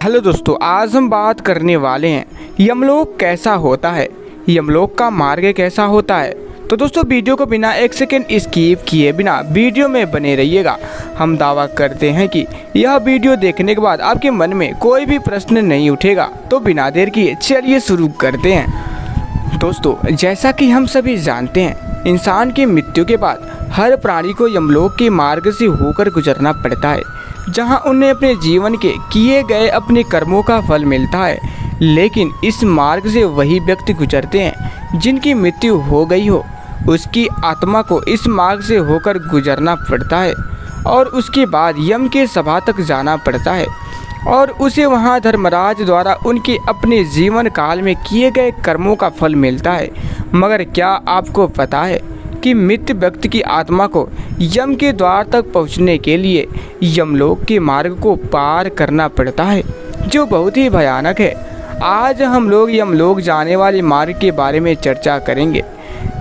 Hello दोस्तों, आज हम बात करने वाले हैं यमलोक कैसा होता है, यमलोक का मार्ग कैसा होता है। तो दोस्तों वीडियो को बिना एक सेकंड स्किप किए बिना वीडियो में बने रहिएगा। हम दावा करते हैं कि यह वीडियो देखने के बाद आपके मन में कोई भी प्रश्न नहीं उठेगा। तो बिना देर किए चलिए शुरू करते हैं। दोस्तों जैसा कि हम सभी जानते हैं, इंसान की मृत्यु के बाद हर प्राणी को यमलोक के मार्ग से होकर गुजरना पड़ता है, जहां उन्हें अपने जीवन के किए गए अपने कर्मों का फल मिलता है। लेकिन इस मार्ग से वही व्यक्ति गुजरते हैं जिनकी मृत्यु हो गई हो। उसकी आत्मा को इस मार्ग से होकर गुजरना पड़ता है और उसके बाद यम के सभा तक जाना पड़ता है और उसे वहां धर्मराज द्वारा उनके अपने जीवन काल में किए गए कर्मों का फल मिलता है। मगर क्या आपको पता है कि मृत व्यक्ति की आत्मा को यम के द्वार तक पहुंचने के लिए यमलोक के मार्ग को पार करना पड़ता है, जो बहुत ही भयानक है। आज हम लोग यमलोक जाने वाले मार्ग के बारे में चर्चा करेंगे,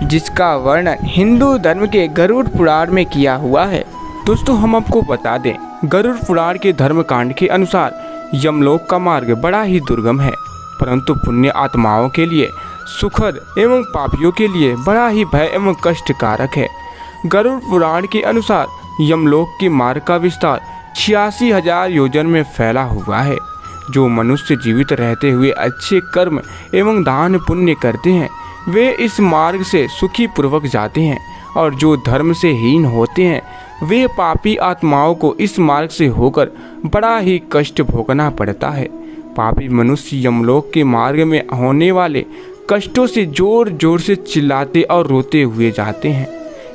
जिसका वर्णन हिंदू धर्म के गरुड़ पुराण में किया हुआ है। दोस्तों हम आपको बता दें, गरुड़ पुराण के धर्म कांड के अनुसार यमलोक का मार्ग बड़ा ही दुर्गम है, परंतु पुण्य आत्माओं के लिए सुखद एवं पापियों के लिए बड़ा ही भय एवं कष्टकारक है। गरुड़ पुराण के अनुसार यमलोक के मार्ग का विस्तार 86,000 योजन में फैला हुआ है। जो मनुष्य जीवित रहते हुए अच्छे कर्म एवं दान पुण्य करते हैं, वे इस मार्ग से सुखी पूर्वक जाते हैं, और जो धर्म से हीन होते हैं, वे पापी आत्माओं को इस मार्ग से होकर बड़ा ही कष्ट भोगना पड़ता है। पापी मनुष्य यमलोक के मार्ग में होने वाले कष्टों से जोर जोर से चिल्लाते और रोते हुए जाते हैं।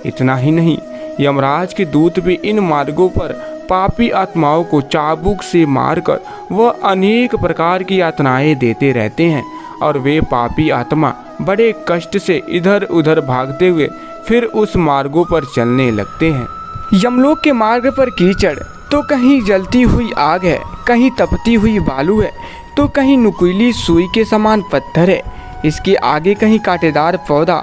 इतना ही नहीं, यमराज के दूत भी इन मार्गों पर पापी आत्माओं को चाबुक से मारकर वह अनेक प्रकार की यातनाएं देते रहते हैं, और वे पापी आत्मा बड़े कष्ट से इधर उधर भागते हुए फिर उस मार्गों पर चलने लगते हैं। यमलोक के मार्ग पर कीचड़ तो कहीं जलती हुई आग है, कहीं तपती हुई बालू है, तो कहीं नुकीली सुई के समान पत्थर है। इसके आगे कहीं कांटेदार पौधा,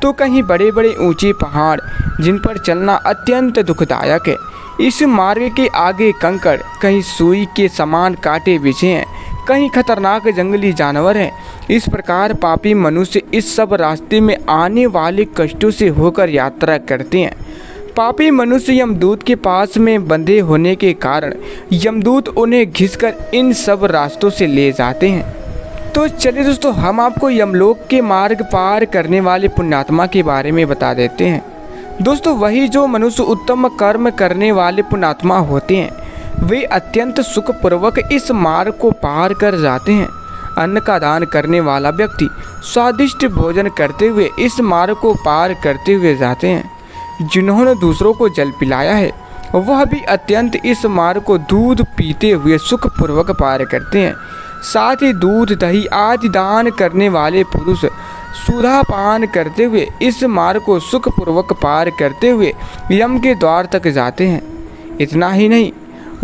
तो कहीं बड़े बड़े ऊंचे पहाड़, जिन पर चलना अत्यंत दुखदायक है। इस मार्ग के आगे कंकड़, कहीं सुई के समान कांटे बिछे हैं, कहीं खतरनाक जंगली जानवर हैं। इस प्रकार पापी मनुष्य इस सब रास्ते में आने वाले कष्टों से होकर यात्रा करते हैं। पापी मनुष्य यमदूत के पास में बंधे होने के कारण यमदूत उन्हें घिसकर इन सब रास्तों से ले जाते हैं। तो चलिए दोस्तों, हम आपको यमलोक के मार्ग पार करने वाले पुण्यात्मा के बारे में बता देते हैं। दोस्तों वही जो मनुष्य उत्तम कर्म करने वाले पुण्यात्मा होते हैं, वे अत्यंत सुखपूर्वक इस मार्ग को पार कर जाते हैं। अन्न का दान करने वाला व्यक्ति स्वादिष्ट भोजन करते हुए इस मार्ग को पार करते हुए जाते हैं। जिन्होंने दूसरों को जल पिलाया है, वह भी अत्यंत इस मार्ग को दूध पीते हुए सुखपूर्वक पार करते हैं। साथ ही दूध दही आदि दान करने वाले पुरुष सुधा पान करते हुए इस मार्ग को सुखपूर्वक पार करते हुए यम के द्वार तक जाते हैं। इतना ही नहीं,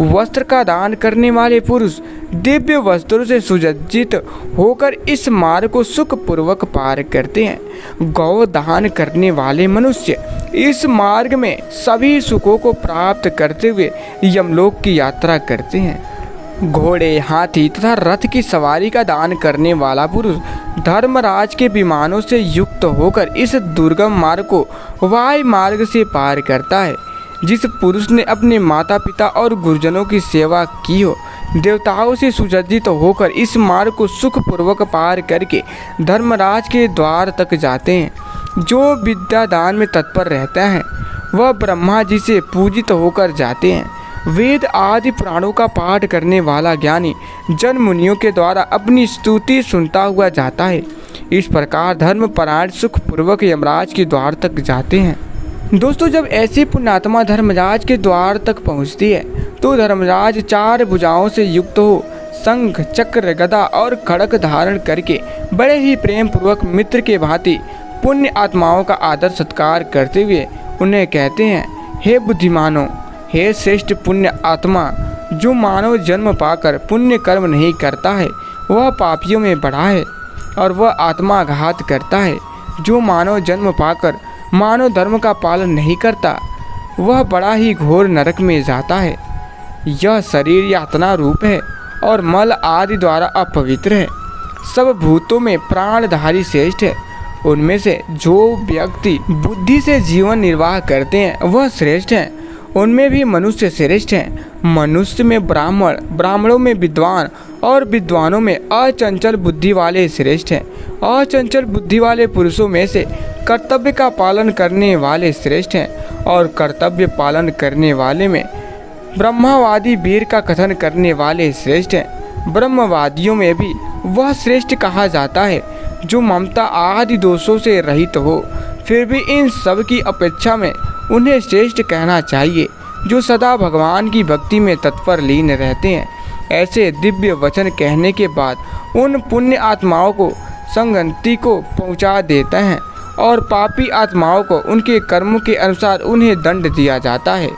वस्त्र का दान करने वाले पुरुष दिव्य वस्त्रों से सुसज्जित होकर इस मार्ग को सुखपूर्वक पार करते हैं। गौ दान करने वाले मनुष्य इस मार्ग में सभी सुखों को प्राप्त करते हुए यमलोक की यात्रा करते हैं। घोड़े, हाथी तथा रथ की सवारी का दान करने वाला पुरुष धर्मराज के विमानों से युक्त होकर इस दुर्गम मार्ग को वायु मार्ग से पार करता है। जिस पुरुष ने अपने माता पिता और गुरुजनों की सेवा की हो, देवताओं से सुसज्जित होकर इस मार्ग को सुखपूर्वक पार करके धर्मराज के द्वार तक जाते हैं। जो विद्या दान में तत्पर रहता है, वह ब्रह्मा जी से पूजित होकर जाते हैं। वेद आदि पुराणों का पाठ करने वाला ज्ञानी जन मुनियों के द्वारा अपनी स्तुति सुनता हुआ जाता है। इस प्रकार धर्मपरायण सुखपूर्वक यमराज के द्वार तक जाते हैं। दोस्तों जब ऐसी पुण्यात्मा धर्मराज के द्वार तक पहुंचती है, तो धर्मराज 4 भुजाओं से युक्त हो शंख, चक्र, गदा और खड़ग धारण करके बड़े ही प्रेम पूर्वक मित्र के भांति पुण्य आत्माओं का आदर सत्कार करते हुए उन्हें कहते हैं, हे बुद्धिमानों, हे श्रेष्ठ पुण्य आत्मा, जो मानव जन्म पाकर पुण्य कर्म नहीं करता है, वह पापियों में बड़ा है, और वह आत्मा घात करता है। जो मानव जन्म पाकर मानव धर्म का पालन नहीं करता, वह बड़ा ही घोर नरक में जाता है। यह शरीर यातना रूप है और मल आदि द्वारा अपवित्र है। सब भूतों में प्राणधारी श्रेष्ठ है। उनमें से जो व्यक्ति बुद्धि से जीवन निर्वाह करते हैं वह श्रेष्ठ हैं। उनमें भी मनुष्य श्रेष्ठ हैं। मनुष्य में ब्राह्मण, ब्राह्मणों में विद्वान और विद्वानों में अचंचल बुद्धि वाले श्रेष्ठ हैं। अचंचल बुद्धि वाले पुरुषों में से कर्तव्य का पालन करने वाले श्रेष्ठ हैं और कर्तव्य पालन करने वाले में ब्रह्मवादी वीर का कथन करने वाले श्रेष्ठ हैं। ब्रह्मवादियों में भी वह श्रेष्ठ कहा जाता है जो ममता आदि दोषों से रहित हो। फिर भी इन सब की अपेक्षा में उन्हें श्रेष्ठ कहना चाहिए जो सदा भगवान की भक्ति में तत्पर लीन रहते हैं। ऐसे दिव्य वचन कहने के बाद उन पुण्य आत्माओं को संगति को पहुंचा देते हैं और पापी आत्माओं को उनके कर्मों के अनुसार उन्हें दंड दिया जाता है।